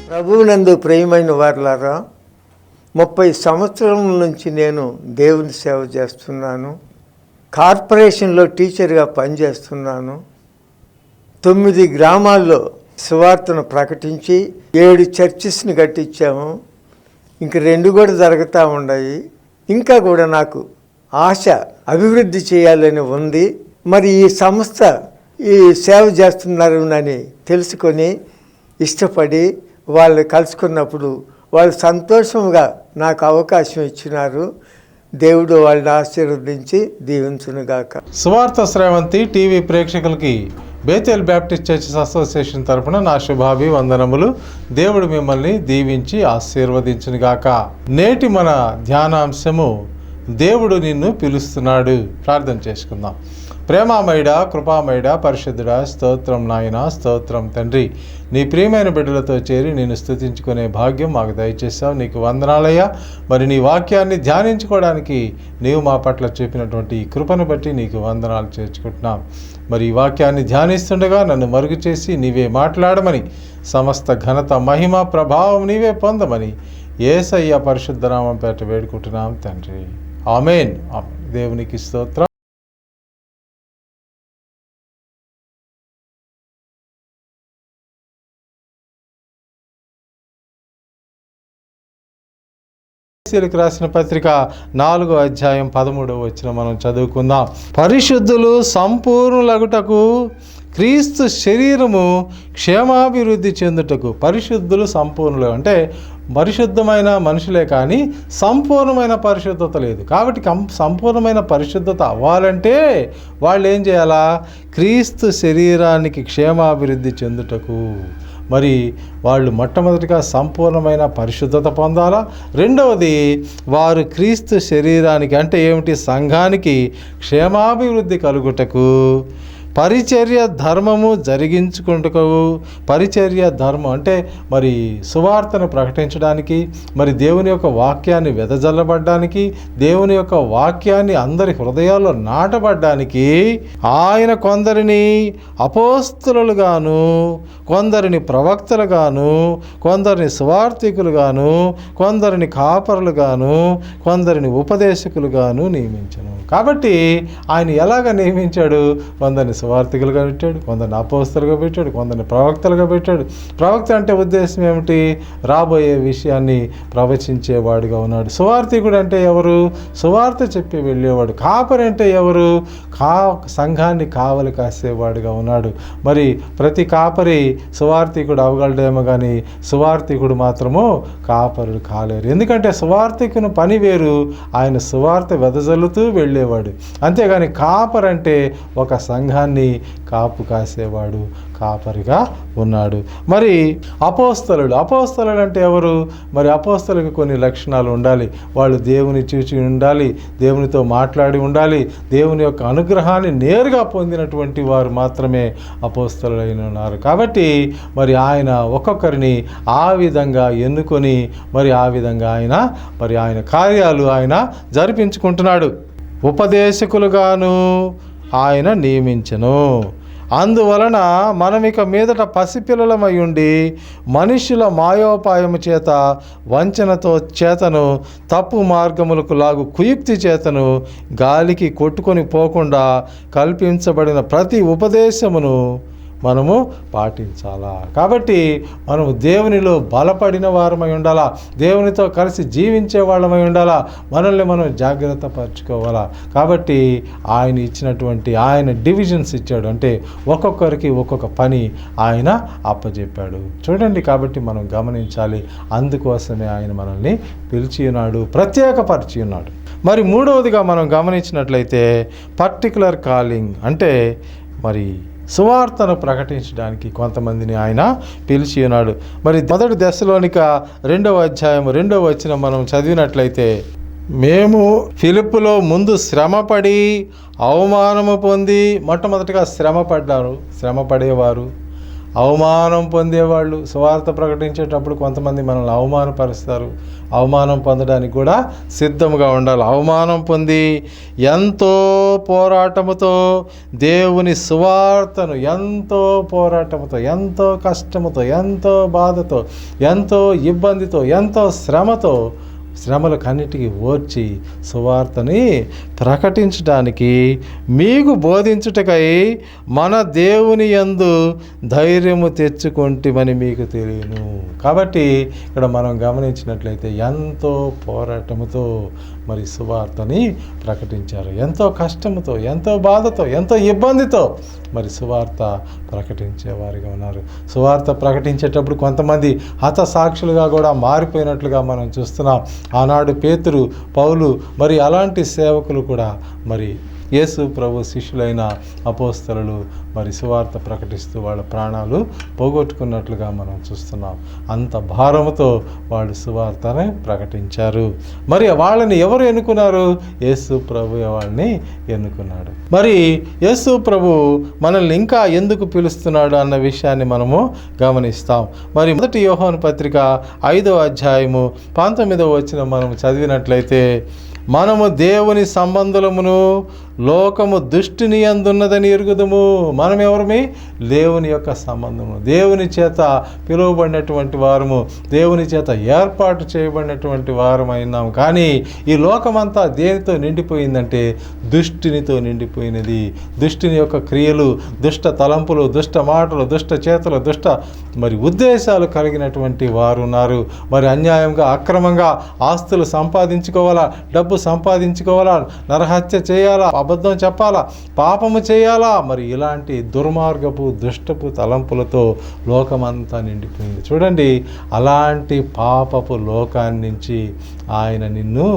ప్రభువునందు ప్రియమైన వారులారా, 30 సంవత్సరాల నుంచి నేను దేవుని సేవ చేస్తున్నాను. కార్పొరేషన్లో టీచర్గా పనిచేస్తున్నాను. 9 గ్రామాల్లో సువార్తను ప్రకటించి 7 చర్చెస్ని కట్టించాము. ఇంక 2 కూడా జరుగుతూ ఉన్నాయి. ఇంకా కూడా నాకు ఆశ అభివృద్ధి చేయాలని ఉంది. మరి ఈ సంస్థ ఈ సేవ చేస్తున్నారని తెలుసుకొని ఇష్టపడి వాళ్ళు కలుసుకున్నప్పుడు వాళ్ళు సంతోషంగా నాకు అవకాశం ఇచ్చినారు. దేవుడు వాళ్ళని ఆశీర్వదించి దీవించునుగాక. సువార్త స్రవంతి టీవీ ప్రేక్షకులకి బేతేల్ బ్యాప్టిస్ట్ చర్చెస్ అసోసియేషన్ తరపున నా శుభాభివందనములు. దేవుడు మిమ్మల్ని దీవించి ఆశీర్వదించునుగాక. నేటి మన ధ్యానాంశము దేవుడు నిన్ను పిలుస్తున్నాడు. ప్రార్థన చేసుకుందాం. ప్రేమామయుడా, కృపామయుడా, పరిశుద్ధుడా, స్తోత్రం నాయన, స్తోత్రం తండ్రి. నీ ప్రియమైన బిడ్డలతో చేరి నేను స్తుతించుకునే భాగ్యం మాకు దయచేసావు. నీకు వందనాలయ్యా. మరి నీ వాక్యాన్ని ధ్యానించుకోవడానికి నీవు మా పట్ల చూపినటువంటి ఈ కృపను బట్టి నీకు వందనాలు చేర్చుకుంటున్నాం. మరి ఈ వాక్యాన్ని ధ్యానిస్తుండగా నన్ను మరుగు చేసి నీవే మాట్లాడమని, సమస్త ఘనత, మహిమ, ప్రభావం నీవే పొందమని యేసయ్య పరిశుద్ధ నామం పేట వేడుకుంటున్నాం తండ్రి. ఆమేన్. దేవునికి స్తోత్రం. రాసిన పత్రిక 4వ అధ్యాయం 13వ వచనం మనం చదువుకుందాం. పరిశుద్ధులు సంపూర్ణులగుటకు క్రీస్తు శరీరము క్షేమాభివృద్ధి చెందుటకు. పరిశుద్ధులు సంపూర్ణులు అంటే పరిశుద్ధమైన మనుషులే కానీ సంపూర్ణమైన పరిశుద్ధత లేదు. కాబట్టి సంపూర్ణమైన పరిశుద్ధత అవ్వాలంటే వాళ్ళు ఏం చేయాలా? క్రీస్తు శరీరానికి క్షేమాభివృద్ధి చెందుటకు. మరి వాళ్ళు మొట్టమొదటిగా సంపూర్ణమైన పరిశుద్ధత పొందాలా. రెండవది, వారు క్రీస్తు శరీరానికి అంటే ఏమిటి? సంఘానికి క్షేమాభివృద్ధి కలుగుటకు, పరిచర్య ధర్మము జరిగించుకుంటూ. పరిచర్య ధర్మం అంటే మరి సువార్తను ప్రకటించడానికి, మరి దేవుని యొక్క వాక్యాన్ని వెదజల్లబడ్డానికి, దేవుని యొక్క వాక్యాన్ని అందరి హృదయాల్లో నాటబడ్డానికి ఆయన కొందరిని అపోస్తలులుగాను, కొందరిని ప్రవక్తలుగాను, కొందరిని సువార్థికులుగాను, కొందరిని కాపరులుగాను, కొందరిని ఉపదేశకులుగాను నియమించను. కాబట్టి ఆయన ఎలాగ నియమించాడు? కొందరిని సువార్థికులుగా పెట్టాడు, కొందరిని అపోస్తలుగా పెట్టాడు, కొందరిని ప్రవక్తలుగా పెట్టాడు. ప్రవక్త అంటే ఉద్దేశం ఏమిటి? రాబోయే విషయాన్ని ప్రవచించేవాడుగా ఉన్నాడు. సువార్థికుడు అంటే ఎవరు? సువార్త చెప్పి వెళ్ళేవాడు. కాపరి అంటే ఎవరు? సంఘాన్ని కావలి కాసేవాడుగా ఉన్నాడు. మరి ప్రతి కాపరి సువార్థికుడు అవగలడేమో కానీ సువార్థికుడు మాత్రము కాపరుడు కాలేరు. ఎందుకంటే సువార్థికుని పని వేరు, ఆయన సువార్త వెదజల్లుతూ వెళ్ళేవాడు. అంతేగాని కాపరి అంటే ఒక సంఘాన్ని కాపు కాసేవాడు, కాపరిగా ఉన్నాడు. మరి అపోస్తలుడు అంటే ఎవరు? మరి అపోస్తలుకి కొన్ని లక్షణాలు ఉండాలి. వాళ్ళు దేవుని చూచి ఉండాలి, దేవునితో మాట్లాడి ఉండాలి, దేవుని యొక్క అనుగ్రహాన్ని నేరుగా పొందినటువంటి వారు మాత్రమే అపోస్తలులైన ఉన్నారు. కాబట్టి మరి ఆయన ఒక్కొక్కరిని ఆ విధంగా ఎన్నుకొని మరి ఆ విధంగా ఆయన కార్యాలు ఆయన జరిపించుకుంటున్నాడు. ఉపదేశకులుగాను ఆయన నియమించెను. అందువలన మనమిక మీదట పసిపిల్లలమై ఉండి మనుషుల మాయోపాయము చేత, వంచనతో చేతను, తప్పు మార్గములకు లాగు కుయుక్తి చేతను గాలికి కొట్టుకొని పోకుండా కల్పించబడిన ప్రతి ఉపదేశమును మనము పాటించాలా. కాబట్టి మనము దేవునిలో బలపడిన వారమై ఉండాలా, దేవునితో కలిసి జీవించే వాళ్ళమై ఉండాలా, మనల్ని మనం జాగ్రత్త పరచుకోవాలా. కాబట్టి ఆయన ఇచ్చినటువంటి ఆయన డివిజన్స్ ఇచ్చాడు, అంటే ఒక్కొక్కరికి ఒక్కొక్క పని ఆయన అప్పచెప్పాడు. చూడండి, కాబట్టి మనం గమనించాలి. అందుకోసమే ఆయన మనల్ని పిలిచి ఉన్నాడు, ప్రత్యేకపరిచి ఉన్నాడు. మరి మూడవదిగా మనం గమనించినట్లయితే పర్టికులర్ కాలింగ్ అంటే మరి సువార్తను ప్రకటించడానికి కొంతమందిని ఆయన పిలిచి ఉన్నాడు. మరి 1 దశలోనిక 2వ అధ్యాయం 2వ వచనం మనం చదివినట్లయితే, మేము ఫిలిప్పులో ముందు శ్రమపడి అవమానము పొంది, మొట్టమొదటిగా శ్రమపడేవారు, అవమానం పొందేవాళ్ళు. సువార్త ప్రకటించేటప్పుడు కొంతమంది మనల్ని అవమానపరుస్తారు. అవమానం పొందడానికి కూడా సిద్ధంగా ఉండాలి. అవమానం పొంది ఎంతో పోరాటముతో దేవుని సువార్తను, ఎంతో పోరాటముతో, ఎంతో కష్టముతో, ఎంతో బాధతో, ఎంతో ఇబ్బందితో, ఎంతో శ్రమలకన్నిటికీ ఓర్చి సువార్తని ప్రకటించడానికి మీకు బోధించుటకై మన దేవుని యందు ధైర్యము తెచ్చుకొంటిమని మీకు తెలియను. కాబట్టి ఇక్కడ మనం గమనించినట్లయితే ఎంతో పోరాటముతో మరి సువార్తని ప్రకటించారు. ఎంతో కష్టముతో, ఎంతో బాధతో, ఎంతో ఇబ్బందితో మరి సువార్త ప్రకటించేవారిగా ఉన్నారు. సువార్త ప్రకటించేటప్పుడు కొంతమంది హతసాక్షులుగా కూడా మారిపోయినట్లుగా మనం చూస్తున్నాం. ఆనాడు పేతురు, పౌలు మరి అలాంటి సేవకులు కూడా మరి యేసు ప్రభు శిష్యులైన అపోస్తలులు మరి సువార్త ప్రకటిస్తూ వాళ్ళ ప్రాణాలు పోగొట్టుకున్నట్లుగా మనం చూస్తున్నాం. అంత భారముతో వాళ్ళు సువార్తని ప్రకటించారు. మరి వాళ్ళని ఎవరు ఎన్నుకున్నారు? యేసు ప్రభు వాళ్ళని ఎన్నుకున్నాడు. మరి యేసు ప్రభు మనల్ని ఇంకా ఎందుకు పిలుస్తున్నాడు అన్న విషయాన్ని మనము గమనిస్తాం. మరి 1 యోహాను పత్రిక 5వ అధ్యాయము 19వ వచనం మనం చదివినట్లయితే, మనము దేవుని సంబంధమును లోకము దుష్టిని అందున్నదని ఎరుగుదుము. మనం ఎవరమి? దేవుని యొక్క సంబంధము, దేవుని చేత పిలువబడినటువంటి వారము, దేవుని చేత ఏర్పాటు చేయబడినటువంటి వారం అయినాము. కానీ ఈ లోకమంతా దేనితో నిండిపోయిందంటే దుష్టినితో నిండిపోయినది. దుష్టిని యొక్క క్రియలు, దుష్ట తలంపులు, దుష్ట మాటలు, దుష్ట చేతులు, దుష్ట మరి ఉద్దేశాలు కలిగినటువంటి వారు ఉన్నారు. మరి అన్యాయంగా, అక్రమంగా ఆస్తులు సంపాదించుకోవాలా, డబ్బు సంపాదించుకోవాలా, నరహత్య చేయాలా, అబద్ధం చెప్పాలా, పాపము చేయాలా, మరి ఇలాంటి దుర్మార్గపు దుష్టపు తలంపులతో లోకమంతా నిండిపోయింది. చూడండి, అలాంటి పాపపు లోకాన్ని నుంచి ఆయన నిన్ను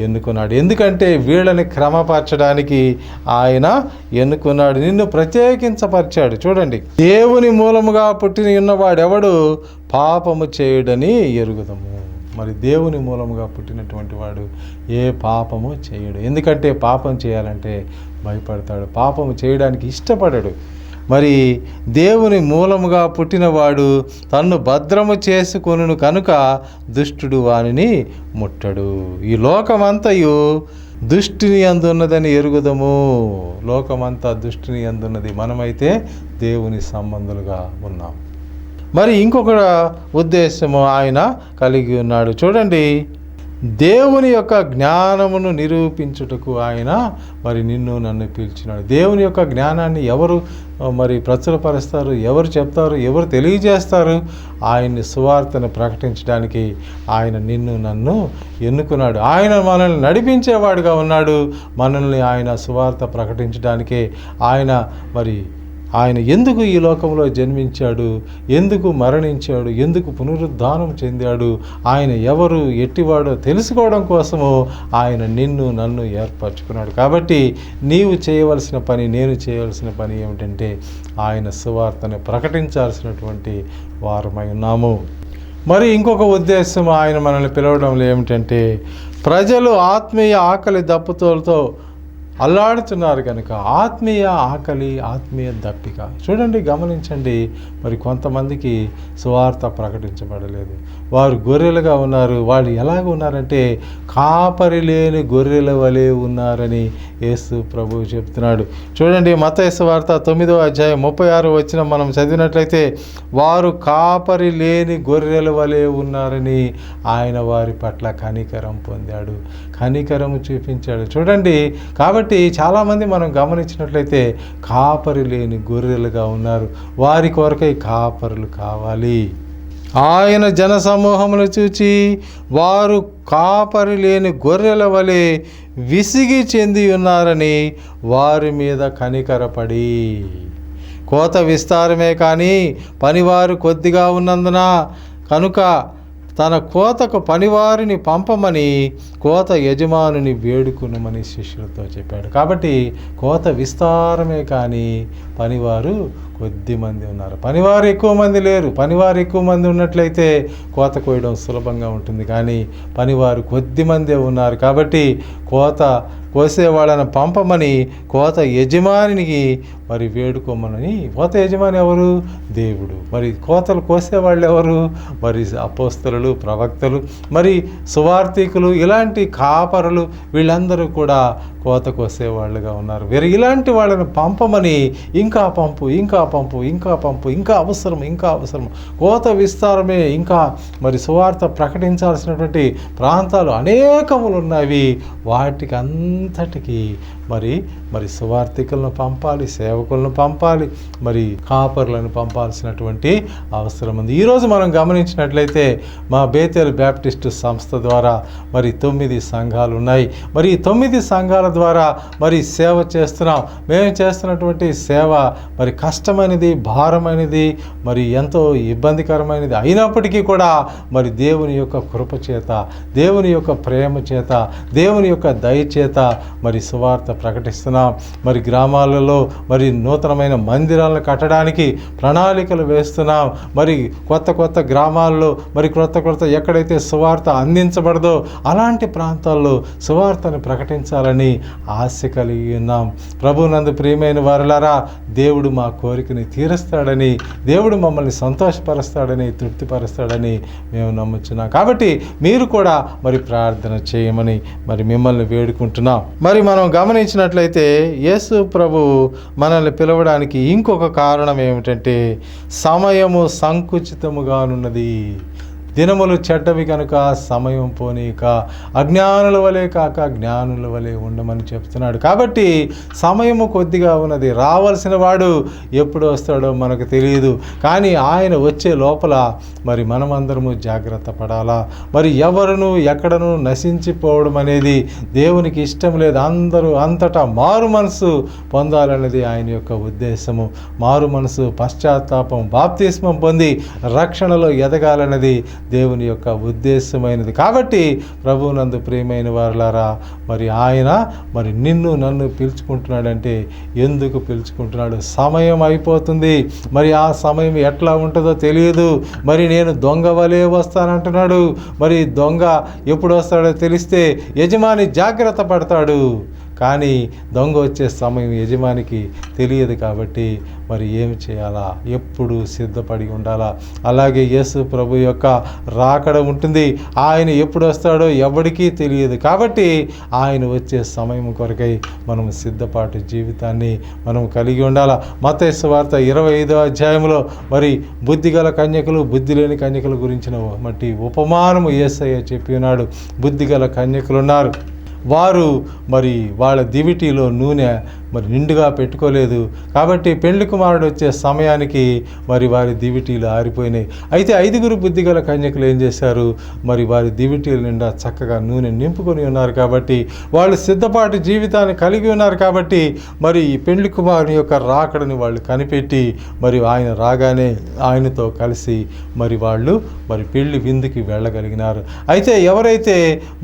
ఎన్నుకున్నాడు. ఎందుకంటే వీళ్ళని క్రమపరచడానికి ఆయన ఎన్నుకున్నాడు, నిన్ను ప్రత్యేకించపరిచాడు. చూడండి, దేవుని మూలముగా పుట్టిన ఉన్నవాడెవడు పాపము చేయడని ఎరుగుదము. మరి దేవుని మూలముగా పుట్టినటువంటి వాడు ఏ పాపము చేయడు. ఎందుకంటే పాపం చేయాలంటే భయపడతాడు, పాపము చేయడానికి ఇష్టపడడు. మరి దేవుని మూలముగా పుట్టినవాడు తన్ను భద్రము చేసుకొనును కనుక దుష్టుడు వానిని ముట్టడు. ఈ లోకమంతయు దుష్టిని అందున్నదని ఎరుగుదము. లోకమంతా దుష్టిని అందున్నది, మనమైతే దేవుని సంబంధులుగా ఉన్నాం. మరి ఇంకొక ఉద్దేశము ఆయన కలిగి ఉన్నాడు. చూడండి, దేవుని యొక్క జ్ఞానమును నిరూపించుటకు ఆయన మరి నిన్ను నన్ను పిలిచినాడు. దేవుని యొక్క జ్ఞానాన్ని ఎవరు మరి ప్రచురపరుస్తారు, ఎవరు చెప్తారు, ఎవరు తెలియజేస్తారు? ఆయన్ని సువార్తను ప్రకటించడానికి ఆయన నిన్ను నన్ను ఎన్నుకున్నాడు. ఆయన మనల్ని నడిపించేవాడుగా ఉన్నాడు. మనల్ని ఆయన సువార్త ప్రకటించడానికే ఆయన ఎందుకు ఈ లోకంలో జన్మించాడు, ఎందుకు మరణించాడు, ఎందుకు పునరుద్ధానం చెందాడు, ఆయన ఎవరు, ఎట్టివాడో తెలుసుకోవడం కోసము ఆయన నిన్ను నన్ను ఏర్పరచుకున్నాడు. కాబట్టి నీవు చేయవలసిన పని, నేను చేయవలసిన పని ఏమిటంటే ఆయన సువార్తను ప్రకటించాల్సినటువంటి వారమై ఉన్నాము. మరి ఇంకొక ఉద్దేశం ఆయన మనల్ని పిలవడంలో ఏమిటంటే, ప్రజలు ఆత్మీయ ఆకలి దప్పుతోలతో అల్లాడుతున్నారు కనుక ఆత్మీయ ఆకలి, ఆత్మీయ దప్పిక. చూడండి, గమనించండి, మరి కొంతమందికి సువార్త ప్రకటించబడలేదు. వారు గొర్రెలుగా ఉన్నారు. వాళ్ళు ఎలాగ ఉన్నారంటే కాపరి లేని గొర్రెల వలె ఉన్నారని యేసు ప్రభువు చెప్తున్నాడు. చూడండి, మత్తయి సువార్త 9వ అధ్యాయం 36వ వచనం మనం చదివినట్లయితే, వారు కాపరి లేని గొర్రెల వలె ఉన్నారని ఆయన వారి పట్ల కనికరం పొందాడు, కనికరము చూపించాడు. చూడండి, కాబట్టి చాలామంది మనం గమనించినట్లయితే కాపరి లేని గొర్రెలుగా ఉన్నారు. వారి కొరకై కాపరులు కావాలి. ఆయన జనసమూహములు చూచి వారు కాపరి లేని గొర్రెల వలె విసిగి చెంది ఉన్నారని వారి మీద కనికరపడి, కోత విస్తారమే కానీ పనివారు కొద్దిగా ఉన్నందున కనుక తన కోతకు పనివారిని పంపమని కోత యజమానుని వేడుకునమని శిష్యులతో చెప్పాడు. కాబట్టి కోత విస్తారమే కానీ పనివారు కొద్ది మంది ఉన్నారు. పనివారు ఎక్కువ మంది లేరు. పనివారు ఎక్కువ మంది ఉన్నట్లయితే కోత కోయడం సులభంగా ఉంటుంది, కానీ పనివారు కొద్ది మందే ఉన్నారు. కాబట్టి కోత కోసే వాళ్ళని పంపమని కోత యజమానికి మరి వేడుకోమని. కోత యజమాని ఎవరు? దేవుడు. మరి కోతలు కోసేవాళ్ళు ఎవరు? మరి అపోస్తలులు, ప్రవక్తలు, మరి సువార్థికులు, ఇలాంటి కాపరులు, వీళ్ళందరూ కూడా కోత కోసేవాళ్ళుగా ఉన్నారు. వీరు ఇలాంటి వాళ్ళని పంపమని ఇంకా పంపు, ఇంకా పంపు, ఇంకా పంపు, ఇంకా అవసరం, ఇంకా అవసరం. కోత విస్తారమే, ఇంకా మరి సువార్త ప్రకటించాల్సినటువంటి ప్రాంతాలు అనేకములు ఉన్నవి. వాటికి అంతటికి మరి సువార్థికులను పంపాలి, సేవకులను పంపాలి, మరి కాపరులను పంపాల్సినటువంటి అవసరం ఉంది. ఈరోజు మనం గమనించినట్లయితే మా బేతేల్ బ్యాప్టిస్టు సంస్థ ద్వారా మరి 9 సంఘాలు ఉన్నాయి. మరి ఈ 9 సంఘాల ద్వారా మరి సేవ చేస్తున్నాం. మేము చేస్తున్నటువంటి సేవ మరి కష్టమైనది, భారమైనది, మరి ఎంతో ఇబ్బందికరమైనది అయినప్పటికీ కూడా మరి దేవుని యొక్క కృప చేత, దేవుని యొక్క ప్రేమ చేత, దేవుని యొక్క దయ చేత మరి సువార్త ప్రకటిస్తున్నాం. మరి గ్రామాలలో మరి నూతనమైన మందిరాలను కట్టడానికి ప్రణాళికలు వేస్తున్నాం. మరి కొత్త గ్రామాల్లో మరి కొత్త ఎక్కడైతే సువార్త అందించబడదో అలాంటి ప్రాంతాల్లో సువార్తను ప్రకటించాలని ఆశ కలిగి ఉన్నాం. ప్రభునందు ప్రియమైన వారలారా, దేవుడు మా కోరికని తీరుస్తాడని, దేవుడు మమ్మల్ని సంతోషపరుస్తాడని, తృప్తిపరుస్తాడని మేము నమ్ముచున్నాం. కాబట్టి మీరు కూడా మరి ప్రార్థన చేయమని మరి మిమ్మల్ని వేడుకుంటున్నాం. మరి మనం గమనించినట్లయితే యేసు ప్రభు మనల్ని పిలవడానికి ఇంకొక కారణం ఏమిటంటే సమయము సంకుచితముగానున్నది. దినములు చెడ్డవి కనుక సమయం పోనీక అజ్ఞానుల వలె కాక జ్ఞానుల వలె ఉండమని చెప్తున్నాడు. కాబట్టి సమయము కొద్దిగా ఉన్నది. రావాల్సిన వాడు ఎప్పుడు వస్తాడో మనకు తెలియదు, కానీ ఆయన వచ్చే లోపల మరి మనమందరము జాగ్రత్త పడాలా. మరి ఎవరును ఎక్కడను నశించిపోవడం అనేది దేవునికి ఇష్టం లేదు. అందరూ అంతటా మారు మనసు పొందాలన్నది ఆయన యొక్క ఉద్దేశము. మారు మనసు, పశ్చాత్తాపం, బాప్తిస్మం పొంది రక్షణలో ఎదగాలన్నది దేవుని యొక్క ఉద్దేశమైనది. కాబట్టి ప్రభువునందు ప్రియమైన వారలారా, మరి ఆయన మరి నిన్ను నన్ను పిలుచుకుంటున్నాడంటే ఎందుకు పిలుచుకుంటున్నాడు? సమయం అయిపోతుంది. మరి ఆ సమయం ఎట్లా ఉంటుందో తెలియదు. మరి నేను దొంగ వలే వస్తానంటున్నాడు. మరి దొంగ ఎప్పుడు వస్తాడో తెలిస్తే యజమాని జాగ్రత్త పడతాడు, కానీ దొంగ వచ్చే సమయం యజమానికి తెలియదు. కాబట్టి మరి ఏమి చేయాలా? ఎప్పుడు సిద్ధపడి ఉండాలా. అలాగే యేసు ప్రభు యొక్క రాకడ ఉంటుంది. ఆయన ఎప్పుడు వస్తాడో ఎవరికీ తెలియదు. కాబట్టి ఆయన వచ్చే సమయం కొరకై మనం సిద్ధపాటు జీవితాన్ని మనం కలిగి ఉండాలా. మత్తయి సువార్త 25వ అధ్యాయంలో మరి బుద్ధిగల కన్యకలు, బుద్ధి లేని కన్యకల గురించిన మట్టి ఉపమానము యేసయ్య చెప్పి ఉన్నాడు. బుద్ధిగల కన్యకలు ఉన్నారు. వారు మరి వాళ్ళ దివిటీలో నూనె మరి నిండుగా పెట్టుకోలేదు. కాబట్టి పెళ్లి కుమారుడు వచ్చే సమయానికి మరి వారి దివిటీలు ఆరిపోయినాయి. అయితే 5 బుద్ధిగల కన్యకులు ఏం చేశారు? మరి వారి దివిటీల నిండా చక్కగా నూనె నింపుకొని ఉన్నారు. కాబట్టి వాళ్ళు సిద్ధపాటు జీవితాన్ని కలిగి ఉన్నారు. కాబట్టి మరి ఈ పెళ్లి కుమారుని యొక్క రాకడని వాళ్ళు కనిపెట్టి మరి ఆయన రాగానే ఆయనతో కలిసి మరి వాళ్ళు మరి పెళ్లి విందుకి వెళ్ళగలిగినారు. అయితే ఎవరైతే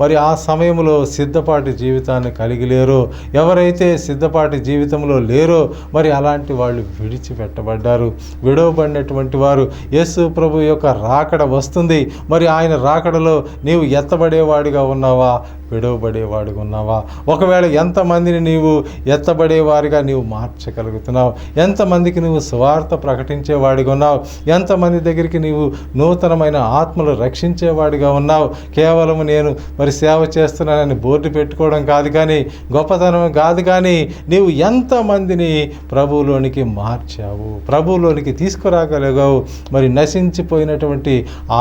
మరి ఆ సమయంలో సిద్ధపాటు జీవితాన్ని కలిగి లేరో, ఎవరైతే సిద్ధపాటు జీవితంలో లేరో మరి అలాంటి వాళ్ళు విడిచిపెట్టబడ్డారు. విడవబడినటువంటి వారు యేసు ప్రభు యొక్క రాకడ వస్తుంది. మరి ఆయన రాకడలో నీవు ఎత్తబడేవాడిగా ఉన్నావా, విడవబడేవాడిగా ఉన్నావా? ఒకవేళ ఎంతమందిని నీవు ఎత్తబడేవారిగా నీవు మార్చగలుగుతున్నావు? ఎంతమందికి నువ్వు సువార్త ప్రకటించేవాడిగా ఉన్నావు? ఎంతమంది దగ్గరికి నీవు నూతనమైన ఆత్మలు రక్షించేవాడిగా ఉన్నావు? కేవలం నేను మరి సేవ చేస్తున్నానని బోర్డు పెట్టుకోవడం కాదు, కానీ గొప్పతనం కాదు, కానీ నీవు ఎంతమందిని ప్రభువులోనికి మార్చావు, ప్రభువులోనికి తీసుకురాగలిగావు? మరి నశించిపోయినటువంటి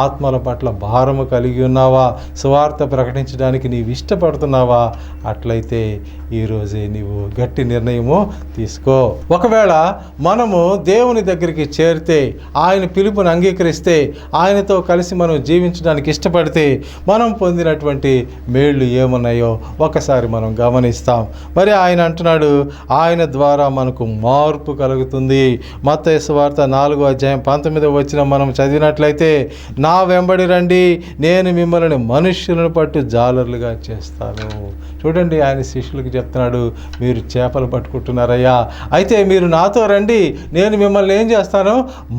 ఆత్మల పట్ల భారము కలిగి ఉన్నావా? సువార్త ప్రకటించడానికి నీవు ఇష్టపడుతున్నావా? అట్లయితే ఈరోజే నీవు గట్టి నిర్ణయము తీసుకో. ఒకవేళ మనము దేవుని దగ్గరికి చేరితే, ఆయన పిలుపుని అంగీకరిస్తే, ఆయనతో కలిసి మనం జీవించడానికి ఇష్టపడితే మనం పొందినటువంటి మేళ్ళు ఏమున్నాయో ఒకసారి మనం గమనిస్తాం. మరి ఆయన అంటున్నాడు, ఆయన ద్వారా మనకు మార్పు కలుగుతుంది. మత్తయి సువార్త 4వ అధ్యాయం 19వ వచనం మనం చదివినట్లయితే, నా వెంబడి రండి, నేను మిమ్మల్ని మనుష్యులను పట్టు జాలర్లుగా చేస్తాను. చూడండి, ఆయన శిష్యులకు చెప్తున్నాడు, మీరు చేపలు పట్టుకుంటున్నారయ్యా, అయితే మీరు నాతో రండి, నేను మిమ్మల్ని ఏం చేస్తాను,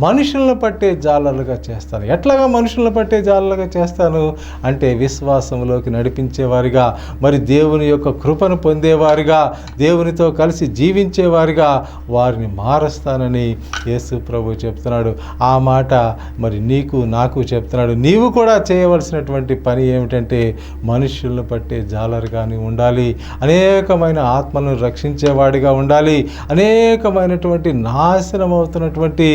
మనుషులను పట్టే జాలర్లుగా చేస్తాను. ఎట్లాగా మనుషులను పట్టే జాలర్లుగా చేస్తాను అంటే విశ్వాసంలోకి నడిపించేవారిగా, మరి దేవుని యొక్క కృపను పొందేవారిగా, దేవునితో కలిసి జీవించేవారిగా వారిని మారుస్తానని యేసు ప్రభు చెప్తున్నాడు. ఆ మాట మరి నీకు నాకు చెప్తున్నాడు. నీవు కూడా చేయవలసినటువంటి పని ఏమిటంటే మనుషులను పట్టే జాలరుగాని ఉండాలి, అనేకమైన ఆత్మలను రక్షించేవాడిగా ఉండాలి, అనేకమైనటువంటి నాశనం అవుతున్నటువంటి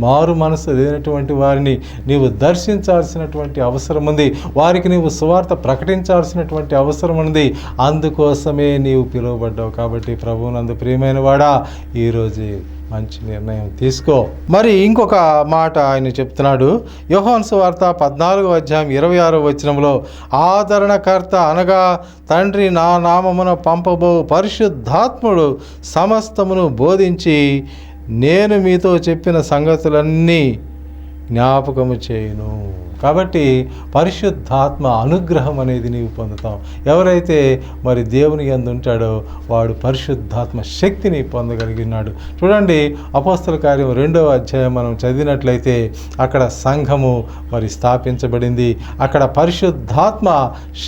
మారు మనసు లేనటువంటి వారిని నీవు దర్శించాల్సినటువంటి అవసరం ఉంది, వారికి నీవు సువార్త ప్రకటించాల్సినటువంటి అవసరం ఉంది. అందుకోసమే నీవు పిలువబడ్డావు. కాబట్టి ప్రభువునందు ప్రియమైన వాడా, ఈరోజు మంచి నిర్ణయం తీసుకో. మరి ఇంకొక మాట ఆయన చెప్తున్నాడు. యోహాను సువార్త 14వ అధ్యాయం 26వ వచనంలో, ఆదరణకర్త అనగా తండ్రి నా నామమున పంపబో పరిశుద్ధాత్ముడు సమస్తమును బోధించి నేను మీతో చెప్పిన సంగతులన్నీ జ్ఞాపకము చేయును. కాబట్టి పరిశుద్ధాత్మ అనుగ్రహం అనేది నీవు పొందుతావు. ఎవరైతే మరి దేవుని యందు ఉంటాడో వాడు పరిశుద్ధాత్మ శక్తిని పొందగలిగినాడు. చూడండి, అపోస్తల కార్యం 2వ అధ్యాయం మనం చదివినట్లయితే అక్కడ సంఘము మరి స్థాపించబడింది. అక్కడ పరిశుద్ధాత్మ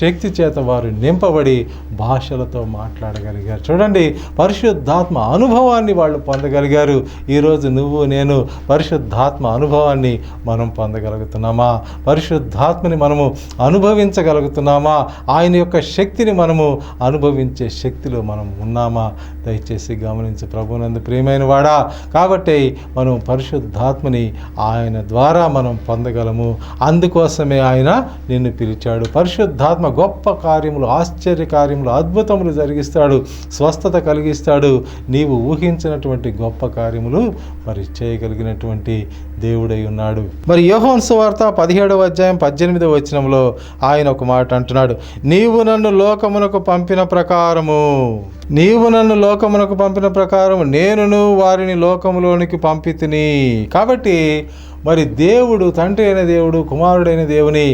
శక్తి చేత వారు నింపబడి భాషలతో మాట్లాడగలిగారు. చూడండి, పరిశుద్ధాత్మ అనుభవాన్ని వాళ్ళు పొందగలిగారు. ఈరోజు నువ్వు నేను పరిశుద్ధాత్మ అనుభవాన్ని మనం పొందగలుగుతున్నామా? పరిశుద్ధాత్మని మనము అనుభవించగలుగుతున్నామా? ఆయన యొక్క శక్తిని మనము అనుభవించే శక్తిలో మనం ఉన్నామా? దయచేసి గమనించు ప్రభువునందు ప్రియమైన వాడా. కాబట్టి మనం పరిశుద్ధాత్మని ఆయన ద్వారా మనం పొందగలము. అందుకోసమే ఆయన నిన్ను పిలిచాడు. పరిశుద్ధాత్మ గొప్ప కార్యములు, ఆశ్చర్య కార్యములు, అద్భుతములు జరిగిస్తాడు, స్వస్థత కలిగిస్తాడు. నీవు ఊహించినటువంటి గొప్ప కార్యములు మరి చేయగలిగినటువంటి దేవుడై ఉన్నాడు. మరి యోహాను సువార్త 17వ అధ్యాయం 18వ వచనంలో ఆయన ఒక మాట అంటున్నాడు, నీవు నన్ను లోకమునకు పంపిన ప్రకారము నేనును వారిని లోకములోనికి పంపితిని. కాబట్టి మరి దేవుడు, తండ్రి అయిన దేవుడు, కుమారుడైన దేవుని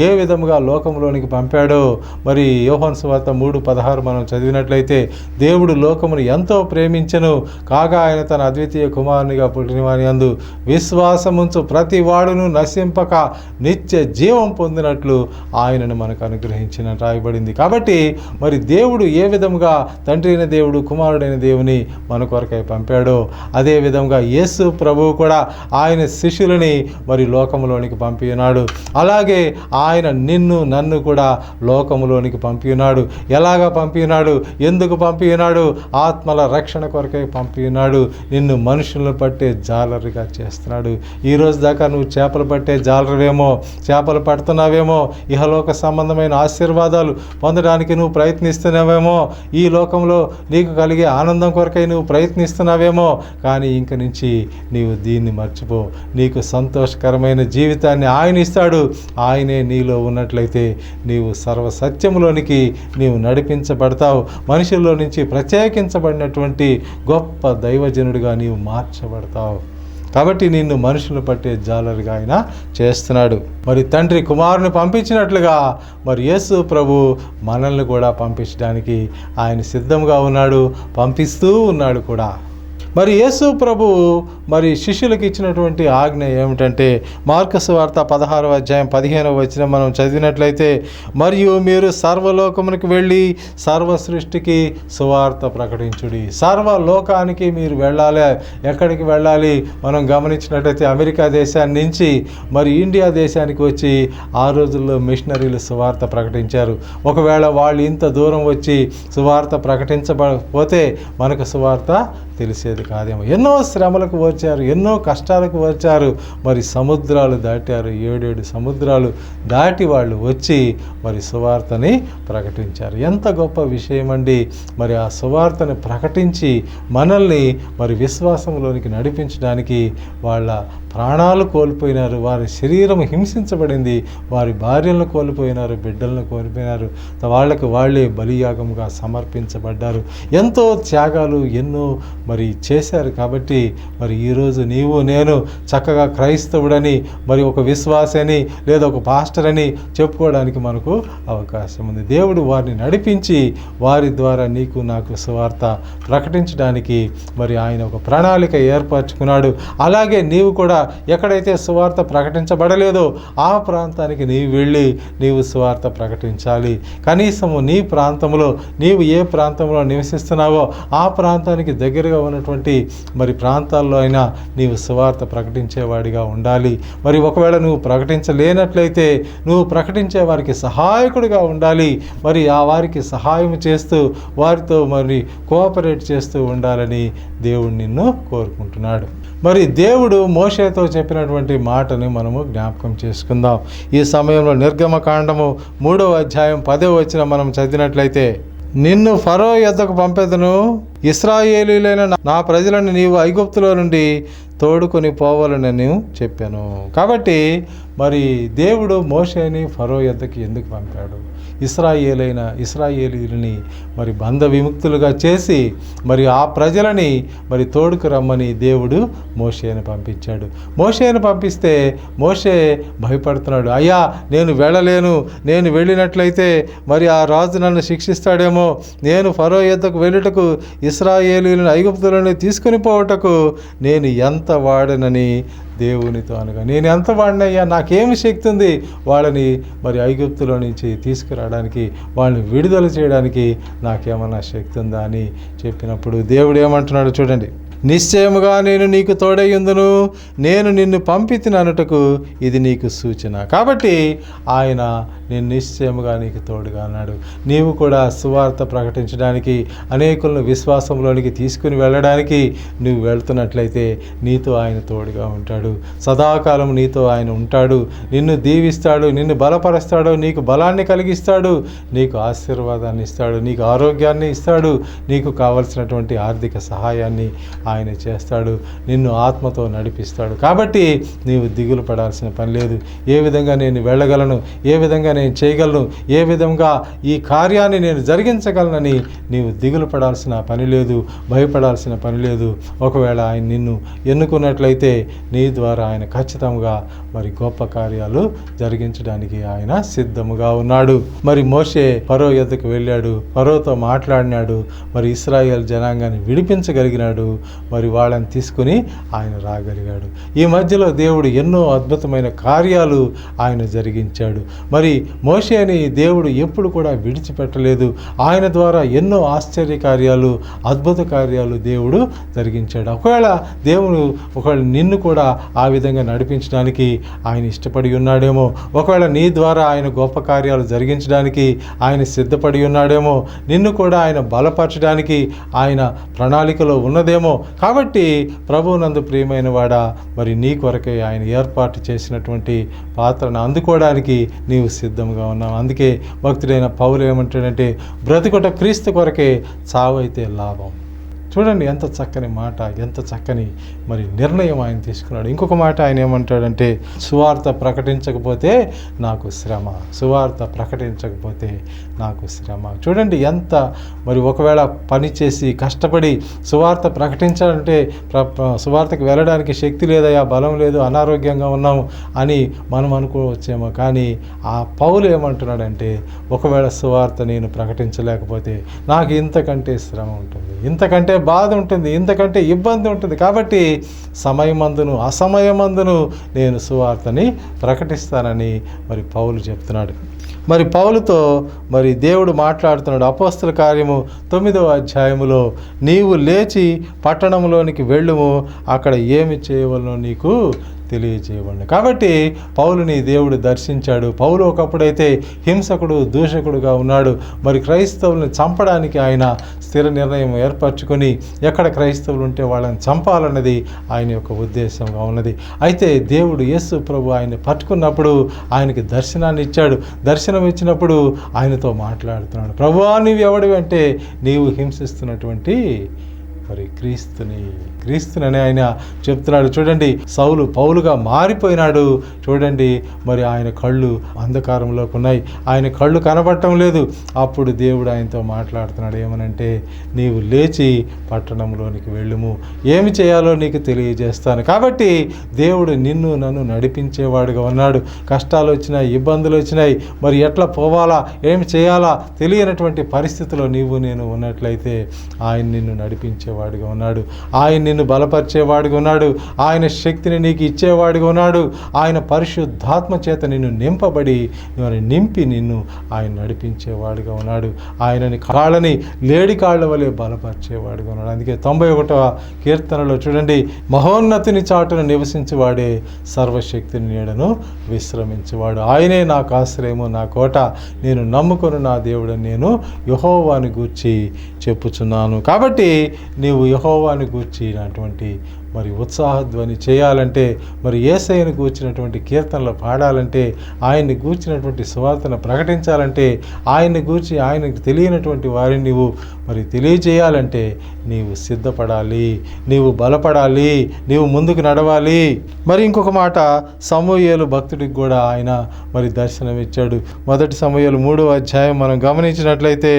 ఏ విధముగా లోకంలోనికి పంపాడో మరి యోహాను సువార్త 3:16 మనం చదివినట్లయితే, దేవుడు లోకమును ఎంతో ప్రేమించెను కాగా ఆయన తన అద్వితీయ కుమారునిగా పుట్టిన వాని యందు విశ్వాసముంచు ప్రతి వాడును నశింపక నిత్య జీవం పొందినట్లు ఆయనను మనకు అనుగ్రహించిన రాయబడింది. కాబట్టి మరి దేవుడు ఏ విధముగా తండ్రి అయిన దేవుడు, కుమారుడైన దేవుని మన కొరకై పంపాడో అదే విధంగా యేసు ప్రభువు కూడా ఆయన శిష్యులను మరి లోకములోనికి పంపినాడు. అలాగే ఆయన నిన్ను నన్ను కూడా లోకములోనికి పంపినాడు. ఎలాగా పంపినాడు? ఎందుకు పంపినాడు? ఆత్మల రక్షణ కొరకై పంపినాడు. నిన్ను మనుషులను పట్టే జాలరుగా చేస్తున్నాడు. ఈరోజు దాకా నువ్వు చేపలు పట్టే జాలరువేమో, చేపలు పడుతున్నావేమో, ఇహలోక సంబంధమైన ఆశీర్వాదాలు పొందడానికి నువ్వు ప్రయత్నిస్తున్నావేమో, ఈ లోకంలో నీకు కలిగే ఆనందం కొరకై నువ్వు ప్రయత్నిస్తున్నావేమో, కానీ ఇంక నుంచి నీవు దీన్ని మర్చిపో. నీకు సంతోషకరమైన జీవితాన్ని ఆయన ఇస్తాడు. ఆయనే నీలో ఉన్నట్లయితే నీవు సర్వసత్యములోనికి నీవు నడిపించబడతావు. మనుషుల్లో నుంచి ప్రత్యేకించబడినటువంటి గొప్ప దైవజనుడిగా నీవు మార్చబడతావు. కాబట్టి నిన్ను మనుషులను పట్టే జాలరుగా ఆయన చేస్తున్నాడు. మరి తండ్రి కుమారుని పంపించినట్లుగా మరి యేసు ప్రభు మనల్ని కూడా పంపించడానికి ఆయన సిద్ధంగా ఉన్నాడు, పంపిస్తూ ఉన్నాడు కూడా. మరి యేసు ప్రభు మరి శిష్యులకు ఇచ్చినటువంటి ఆజ్ఞ ఏమిటంటే, మార్కు సువార్త 16వ అధ్యాయం 15వ వచనం మనం చదివినట్లయితే, మరియు మీరు సర్వలోకమునికి వెళ్ళి సర్వ సృష్టికి సువార్త ప్రకటించుడి. సర్వలోకానికి మీరు వెళ్ళాలి. ఎక్కడికి వెళ్ళాలి? మనం గమనించినట్లయితే అమెరికా దేశాన్ని నుంచి మరి ఇండియా దేశానికి వచ్చి ఆ రోజుల్లో మిషనరీలు సువార్త ప్రకటించారు. ఒకవేళ వాళ్ళు ఇంత దూరం వచ్చి సువార్త ప్రకటించకపోతే మనకు సువార్త తెలిసేది కాదేమో. ఎన్నో శ్రమలకు వచ్చారు, ఎన్నో కష్టాలకు వచ్చారు. మరి సముద్రాలు దాటారు, 7 సముద్రాలు దాటి వాళ్ళు వచ్చి మరి సువార్తని ప్రకటించారు. ఎంత గొప్ప విషయం అండి. మరి ఆ సువార్తని ప్రకటించి మనల్ని మరి విశ్వాసంలోనికి నడిపించడానికి వాళ్ళ ప్రాణాలు కోల్పోయినారు, వారి శరీరం హింసించబడింది, వారి భార్యలను కోల్పోయినారు, బిడ్డలను కోల్పోయినారు, వాళ్ళకి వాళ్ళే బలియాగంగా సమర్పించబడ్డారు. ఎంతో త్యాగాలు, ఎన్నో మరి చేశారు. కాబట్టి మరి ఈరోజు నీవు నేను చక్కగా క్రైస్తవుడని, మరి ఒక విశ్వాసని లేదా ఒక పాస్టర్ అని చెప్పుకోవడానికి మనకు అవకాశం ఉంది. దేవుడు వారిని నడిపించి వారి ద్వారా నీకు నాకు సువార్త ప్రకటించడానికి మరి ఆయన ఒక ప్రణాళిక ఏర్పరచుకున్నాడు. అలాగే నీవు కూడా ఎక్కడైతే సువార్త ప్రకటించబడలేదో ఆ ప్రాంతానికి నీవు వెళ్ళి నీవు సువార్త ప్రకటించాలి. కనీసము నీ ప్రాంతంలో నీవు ఏ ప్రాంతంలో నివసిస్తున్నావో ఆ ప్రాంతానికి దగ్గరగా ఉన్నటువంటి మరి ప్రాంతాల్లో అయినా నీవు సువార్త ప్రకటించేవాడిగా ఉండాలి. మరి ఒకవేళ నువ్వు ప్రకటించలేనట్లయితే నువ్వు ప్రకటించే వారికి సహాయకుడిగా ఉండాలి. మరి ఆ వారికి సహాయం చేస్తూ వారితో మరి కోఆపరేట్ చేస్తూ ఉండాలని దేవుడు నిన్ను కోరుకుంటున్నాడు. మరి దేవుడు మోషేతో చెప్పినటువంటి మాటని మనము జ్ఞాపకం చేసుకుందాం. ఈ సమయంలో నిర్గమకాండము 3వ అధ్యాయం 10వ వచనం మనం చదివినట్లయితే, నిన్ను ఫరో యొద్దకు పంపెదను, ఇశ్రాయేలీయులైన నా ప్రజలను నీవు ఐగుప్తులో నుండి తోడుకొని పోవాలని నేను చెప్పాను. కాబట్టి మరి దేవుడు మోషేని ఫరో యొద్దకి ఎందుకు పంపాడు? ఇశ్రాయేలీయులని మరి బంధ విముక్తులుగా చేసి మరి ఆ ప్రజలని మరి తోడుకు రమ్మని దేవుడు మోషేని పంపించాడు. మోషేని పంపిస్తే మోషే భయపడుతున్నాడు. అయ్యా, నేను వెళ్ళలేను, నేను వెళ్ళినట్లయితే మరి ఆ రాజు నన్ను శిక్షిస్తాడేమో, నేను ఫరో యొద్దకు వెళ్ళుటకు ఇశ్రాయేలీయులను ఐగుప్తులను తీసుకుని పోవటకు నేను ఎంత వాడనని దేవునితో అనగా, నేను ఎంత వాడినయ్యా, నాకేమి శక్తి ఉంది వాళ్ళని మరి ఐగుప్తులో నుంచి తీసుకురావడానికి, వాళ్ళని విడుదల చేయడానికి నాకేమన్నా శక్తి ఉందా అని చెప్పినప్పుడు దేవుడు ఏమంటున్నాడు చూడండి, నిశ్చయముగా నేను నీకు తోడయ్యుందును, నేను నిన్ను పంపితిననుటకు ఇది నీకు సూచన. కాబట్టి ఆయన నేను నిశ్చయముగా నీకు తోడుగా అన్నాడు. నీవు కూడా సువార్త ప్రకటించడానికి, అనేకులను విశ్వాసంలోనికి తీసుకుని వెళ్ళడానికి నువ్వు వెళ్తున్నట్లయితే నీతో ఆయన తోడుగా ఉంటాడు. సదాకాలం నీతో ఆయన ఉంటాడు. నిన్ను దీవిస్తాడు, నిన్ను బలపరుస్తాడు, నీకు బలాన్ని కలిగిస్తాడు, నీకు ఆశీర్వాదాన్ని ఇస్తాడు, నీకు ఆరోగ్యాన్ని ఇస్తాడు, నీకు కావలసినటువంటి ఆర్థిక సహాయాన్ని ఆయన చేస్తాడు, నిన్ను ఆత్మతో నడిపిస్తాడు. కాబట్టి నీవు దిగులు పడాల్సిన పని లేదు. ఏ విధంగా నేను వెళ్ళగలను, ఏ విధంగా నేను చేయగలను, ఏ విధంగా ఈ కార్యాన్ని నేను జరిగించగలనని నీవు దిగులు పడాల్సిన పని లేదు, భయపడాల్సిన పని లేదు. ఒకవేళ ఆయన నిన్ను ఎన్నుకున్నట్లయితే నీ ద్వారా ఆయన ఖచ్చితంగా మరి గొప్ప కార్యాలు జరిగించడానికి ఆయన సిద్ధముగా ఉన్నాడు. మరి మోషే ఫరో యొద్దకు వెళ్ళాడు, ఫరోతో మాట్లాడినాడు, మరి ఇశ్రాయేల్ జనాంగాన్ని విడిపించగలిగినాడు, మరి వాళ్ళని తీసుకుని ఆయన రాగలిగాడు. ఈ మధ్యలో దేవుడు ఎన్నో అద్భుతమైన కార్యాలు ఆయన జరిగించాడు. మరి మోషేని దేవుడు ఎప్పుడు కూడా విడిచిపెట్టలేదు. ఆయన ద్వారా ఎన్నో ఆశ్చర్య కార్యాలు, అద్భుత కార్యాలు దేవుడు జరిగించాడు. ఒకవేళ నిన్ను కూడా ఆ విధంగా నడిపించడానికి ఆయన ఇష్టపడి ఉన్నాడేమో, ఒకవేళ నీ ద్వారా ఆయన గొప్ప కార్యాలు జరిగించడానికి ఆయన సిద్ధపడి ఉన్నాడేమో, నిన్ను కూడా ఆయన బలపరచడానికి ఆయన ప్రణాళికలో ఉన్నదేమో. కాబట్టి ప్రభువునందు ప్రియమైన వాడా, మరి నీ కొరకే ఆయన ఏర్పాటు చేసినటువంటి పాత్రను అందుకోవడానికి నీవు సిద్ధంగా ఉన్నావు. అందుకే భక్తుడైన పౌలు ఏమంటాడంటే, బ్రతుకుట క్రీస్తు కొరకే, చావైతే లాభం. చూడండి ఎంత చక్కని మాట, ఎంత చక్కని మరి నిర్ణయం ఆయన తీసుకున్నాడు. ఇంకొక మాట ఆయన ఏమంటాడంటే, సువార్త ప్రకటించకపోతే నాకు శ్రమ, సువార్త ప్రకటించకపోతే నాకు శ్రమ. చూడండి ఎంత మరి ఒకవేళ పని చేసి కష్టపడి సువార్త ప్రకటించాలంటే సువార్తకు వెళ్ళడానికి శక్తి లేదయా, బలం లేదు, అనారోగ్యంగా ఉన్నాము అని మనం అనుకోవచ్చేమో. కానీ ఆ పౌలు ఏమంటున్నాడంటే, ఒకవేళ సువార్త నేను ప్రకటించలేకపోతే నాకు ఇంతకంటే శ్రమ ఉంటుంది, ఇంతకంటే బాధ ఉంటుంది, ఇంతకంటే ఇబ్బంది ఉంటుంది. కాబట్టి సమయమందును అసమయమందును నేను సువార్తని ప్రకటిస్తానని మరి పౌలు చెప్తున్నాడు. మరి పౌలుతో మరి దేవుడు మాట్లాడుతున్నాడు. అపోస్తల కార్యము 9వ అధ్యాయములో, నీవు లేచి పట్టణంలోనికి వెళ్ళుము, అక్కడ ఏమి చేయవలనో నీకు తెలియజేయబడి. కాబట్టి పౌలుని దేవుడు దర్శించాడు. పౌలు ఒకప్పుడైతే హింసకుడు, దూషకుడుగా ఉన్నాడు. మరి క్రైస్తవులను చంపడానికి ఆయన స్థిర నిర్ణయం ఏర్పరచుకొని ఎక్కడ క్రైస్తవులు ఉంటే వాళ్ళని చంపాలన్నది ఆయన యొక్క ఉద్దేశంగా ఉన్నది. అయితే దేవుడు యేసు ప్రభు ఆయన్ని పట్టుకున్నప్పుడు ఆయనకి దర్శనాన్ని ఇచ్చాడు. దర్శనం ఇచ్చినప్పుడు ఆయనతో మాట్లాడుతున్నాడు. ప్రభువా, నీవు ఎవడివి అంటే, నీవు హింసిస్తున్నటువంటి మరి క్రీస్తుని క్రీస్తునని ఆయన చెప్తున్నాడు. చూడండి, సౌలు పౌలుగా మారిపోయినాడు. చూడండి, మరి ఆయన కళ్ళు అంధకారంలోకి ఉన్నాయి, ఆయన కళ్ళు కనబడటం లేదు. అప్పుడు దేవుడు ఆయనతో మాట్లాడుతున్నాడు. ఏమనంటే, నీవు లేచి పట్టణంలోనికి వెళ్ళుము, ఏమి చేయాలో నీకు తెలియజేస్తాను. కాబట్టి దేవుడు నిన్ను నన్ను నడిపించేవాడుగా ఉన్నాడు. కష్టాలు వచ్చినాయి, ఇబ్బందులు వచ్చినాయి, మరి ఎట్లా పోవాలా, ఏమి చేయాలా తెలియనటువంటి పరిస్థితిలో నీవు నేను ఉన్నట్లయితే ఆయన నిన్ను నడిపించేవాడుగా ఉన్నాడు. ఆయన నిన్ను బలపరిచేవాడుగా ఉన్నాడు. ఆయన శక్తిని నీకు ఇచ్చేవాడుగా ఉన్నాడు. ఆయన పరిశుద్ధాత్మ చేత నిన్ను నింపి నిన్ను ఆయన నడిపించేవాడుగా ఉన్నాడు. ఆయనని కాళ్ళని లేడి కాళ్ళ వలె బలపరిచేవాడుగా ఉన్నాడు. అందుకే 91వ కీర్తనలో చూడండి, మహోన్నతిని చాటును నివసించేవాడే సర్వశక్తిని నీడను విశ్రమించేవాడు. ఆయనే నాకు ఆశ్రయము, నా కోట, నేను నమ్ముకొని నా దేవుడని నేను యెహోవాని గూర్చి చెప్పుచున్నాను. కాబట్టి నీవు యెహోవాని గూర్చినటువంటి మరి ఉత్సాహధ్వని చేయాలంటే, మరి యేసయ్యను గూర్చినటువంటి కీర్తనలు పాడాలంటే, ఆయన్ని గూర్చినటువంటి సువార్తను ప్రకటించాలంటే, ఆయన్ని గూర్చి ఆయనకు తెలియనటువంటి వారిని నీవు మరి తెలియజేయాలంటే నీవు సిద్ధపడాలి, నీవు బలపడాలి, నీవు ముందుకు నడవాలి. మరి ఇంకొక మాట, సమూయేలు భక్తుడికి కూడా ఆయన మరి దర్శనమిచ్చాడు. 1 సమూయేలు 3వ అధ్యాయం మనం గమనించినట్లయితే,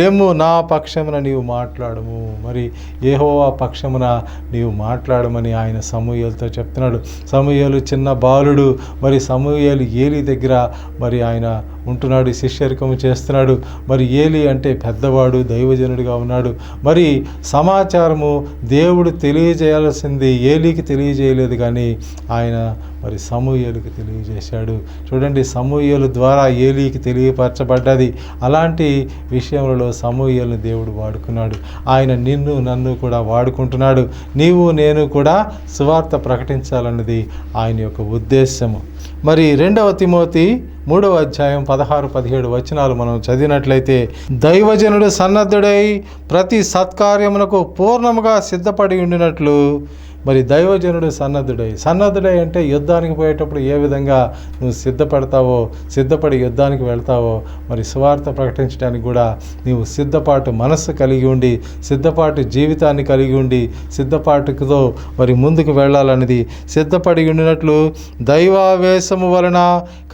లెమ్ము నా పక్షమున నీవు మాట్లాడము, మరి యెహోవా పక్షమున నీవు మాట్లాడమని ఆయన సమూయేలుతో చెప్తున్నాడు. సమూయేలు చిన్న బాలుడు, మరి సమూయేలు ఏలీ దగ్గర మరి ఆయన ఉంటున్నాడు, శిష్యరికము చేస్తున్నాడు. మరి ఏలీ అంటే పెద్దవాడు, దైవజనుడిగా ఉన్నాడు. మరి సమాచారము దేవుడు తెలియజేయాల్సింది ఏలీకి తెలియజేయలేదు, కానీ ఆయన మరి సమూయేలుకి తెలియజేశాడు. చూడండి, సమూయేలు ద్వారా ఏలీకి తెలియపరచబడ్డది. అలాంటి విషయములలో సమూయేలుని దేవుడు వాడుకున్నాడు. ఆయన నిన్ను నన్ను కూడా వాడుకుంటున్నాడు. నీవు నేను కూడా సువార్త ప్రకటించాలన్నది ఆయన యొక్క ఉద్దేశము. మరి 2వ తిమోతి 3వ అధ్యాయం 16-17 వచనాలు మనం చదివినట్లయితే, దైవజనుడు సన్నద్ధుడై ప్రతి సత్కార్యమునకు పూర్ణముగా సిద్ధపడి ఉండినట్లు. మరి దైవజనుడు సన్నద్ధుడై అంటే యుద్ధానికి పోయేటప్పుడు ఏ విధంగా నువ్వు సిద్ధపడి యుద్ధానికి వెళ్తావో, మరి సువార్త ప్రకటించడానికి కూడా నీవు సిద్ధపాటు మనస్సు కలిగి ఉండి, సిద్ధపాటు జీవితాన్ని కలిగి ఉండి, సిద్ధపాటుతో మరి ముందుకు వెళ్ళాలనేది సిద్ధపడి ఉండినట్లు, దైవావేశము వలన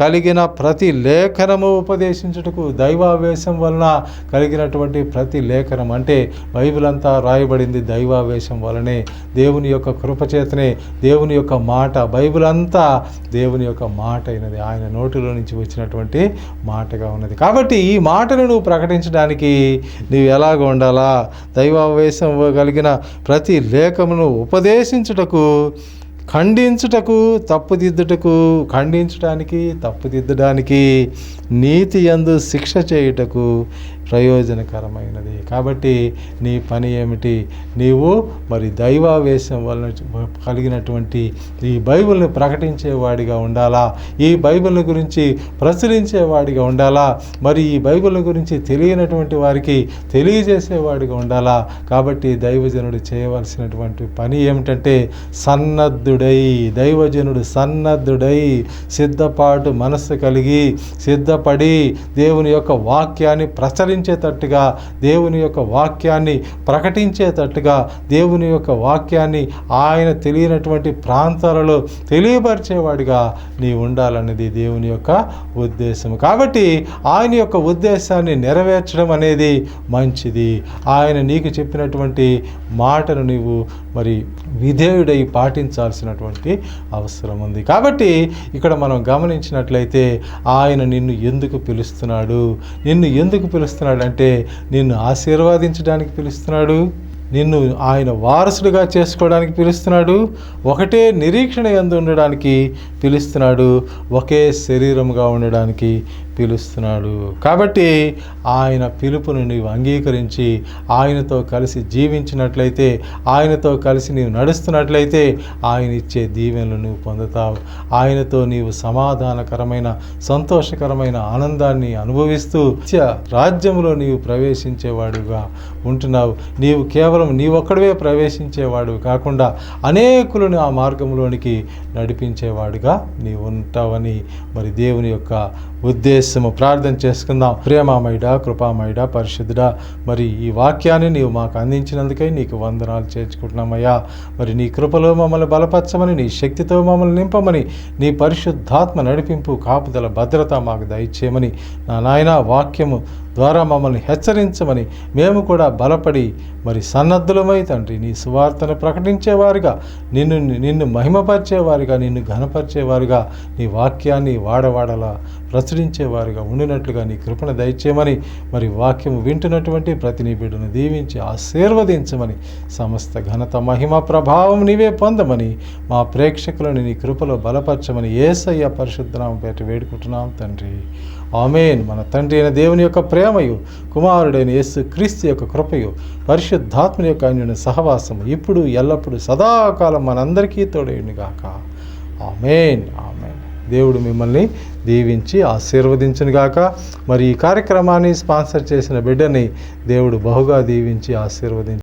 కలిగిన ప్రతి లేఖనము ఉపదేశించుటకు. దైవావేశం వలన కలిగినటువంటి ప్రతి లేఖనం అంటే బైబిల్ అంతా రాయబడింది దైవావేశం వలనే, దేవుని యొక్క కృపచేతనే, దేవుని యొక్క మాట, బైబిల్ అంతా దేవుని యొక్క మాట అయినది, ఆయన నోటిలో నుంచి వచ్చినటువంటి మాటగా ఉన్నది. కాబట్టి ఈ మాటను నువ్వు ప్రకటించడానికి నీవు ఎలాగ ఉండాలా? దైవావేశం కలిగిన ప్రతి లేఖమును ఉపదేశించుటకు, తప్పుదిద్దడానికి, నీతి యందు శిక్ష చేయుటకు ప్రయోజనకరమైనది. కాబట్టి నీ పని ఏమిటి? నీవు మరి దైవావేశం వలన కలిగినటువంటి ఈ బైబిల్ని ప్రకటించేవాడిగా ఉండాలా, ఈ బైబిల్ని గురించి ప్రచురించేవాడిగా ఉండాలా, మరి ఈ బైబిల్ని గురించి తెలియనటువంటి వారికి తెలియజేసేవాడిగా ఉండాలా. కాబట్టి దైవజనుడు చేయవలసినటువంటి పని ఏమిటంటే, దైవజనుడు సన్నద్ధుడై సిద్ధపాటు మనస్సు కలిగి సిద్ధపడి దేవుని యొక్క వాక్యాన్ని ప్రచురించేటట్టుగా, దేవుని యొక్క వాక్యాన్ని ప్రకటించేటట్టుగా, దేవుని యొక్క వాక్యాన్ని ఆయన తెలియనటువంటి ప్రాంతాలలో తెలియపరిచేవాడిగా నీ ఉండాలన్నది దేవుని యొక్క ఉద్దేశం. కాబట్టి ఆయన యొక్క ఉద్దేశాన్ని నెరవేర్చడం అనేది మంచిది. ఆయన నీకు చెప్పినటువంటి మాటను నీవు మరి విధేయుడై పాటించాల్సినటువంటి అవసరం ఉంది. కాబట్టి ఇక్కడ మనం గమనించినట్లయితే ఆయన నిన్ను ఎందుకు పిలుస్తున్నాడు? అంటే నిన్ను ఆశీర్వదించడానికి పిలుస్తున్నాడు, నిన్ను ఆయన వారసుడిగా చేసుకోవడానికి పిలుస్తున్నాడు, ఒకటే నిరీక్షణ యందు ఉండడానికి పిలుస్తున్నాడు, ఒకే శరీరముగా ఉండడానికి పిలుస్తున్నాడు. కాబట్టి ఆయన పిలుపును నీవు అంగీకరించి ఆయనతో కలిసి జీవించినట్లయితే, ఆయనతో కలిసి నీవు నడుస్తున్నట్లయితే ఆయన ఇచ్చే దీవెనలు నువ్వు పొందుతావు. ఆయనతో నీవు సమాధానకరమైన, సంతోషకరమైన ఆనందాన్ని అనుభవిస్తూ రాజ్యంలో నీవు ప్రవేశించేవాడుగా ఉంటున్నావు. నీవు కేవలం నీవొక్కడివే ప్రవేశించేవాడు కాకుండా అనేకులను ఆ మార్గంలోనికి నడిపించేవాడుగా నీవు ఉంటావని మరి దేవుని యొక్క ఉద్దేశము. ప్రార్థన చేసుకుందాం. ప్రేమామయుడ, కృపామయుడ, పరిశుద్ధుడా, మరి ఈ వాక్యాన్ని నీవు మాకు అందించినందుకై నీకు వందనాలు చేర్చుకుంటున్నామయ్యా. మరి నీ కృపలో మమ్మల్ని బలపరచమని, నీ శక్తితో మమ్మల్ని నింపమని, నీ పరిశుద్ధాత్మ నడిపింపు, కాపుదల, భద్రత మాకు దయచేయమని, నా నాయన వాక్యము ద్వారా మమ్మల్ని హెచ్చరించమని, మేము కూడా బలపడి మరి సన్నద్ధులమై తండ్రి నీ సువార్తను ప్రకటించేవారుగా, నిన్ను మహిమపరిచేవారుగా, నిన్ను ఘనపరిచేవారుగా, నీ వాక్యాన్ని వాడవాడలా ప్రచురించేవారుగా ఉండినట్లుగా నీ కృపను దయచేయమని, మరి వాక్యము వింటున్నటువంటి ప్రతి నీ బిడ్డను దీవించి ఆశీర్వదించమని, సమస్త ఘనత, మహిమ, ప్రభావం నీవే పొందమని, మా ప్రేక్షకులను నీ కృపలో బలపరచమని యేసయ్య పరిశుద్ధనామం పేట వేడుకుంటున్నాం తండ్రి. ఆమేన్. మన తండ్రి అయిన దేవుని యొక్క ప్రేమయు, కుమారుడైన యేసు క్రీస్తు యొక్క కృపయు, పరిశుద్ధాత్మని యొక్క అన్యోన్య సహవాసము ఇప్పుడు ఎల్లప్పుడూ సదాకాలం మనందరికీ తోడేయునుగాక. ఆమేన్. ఆమేన్. దేవుడు మిమ్మల్ని దీవించి ఆశీర్వదించునుగాక. మరి ఈ కార్యక్రమాన్ని స్పాన్సర్ చేసిన బిడ్డని దేవుడు బహుగా దీవించి ఆశీర్వదించు.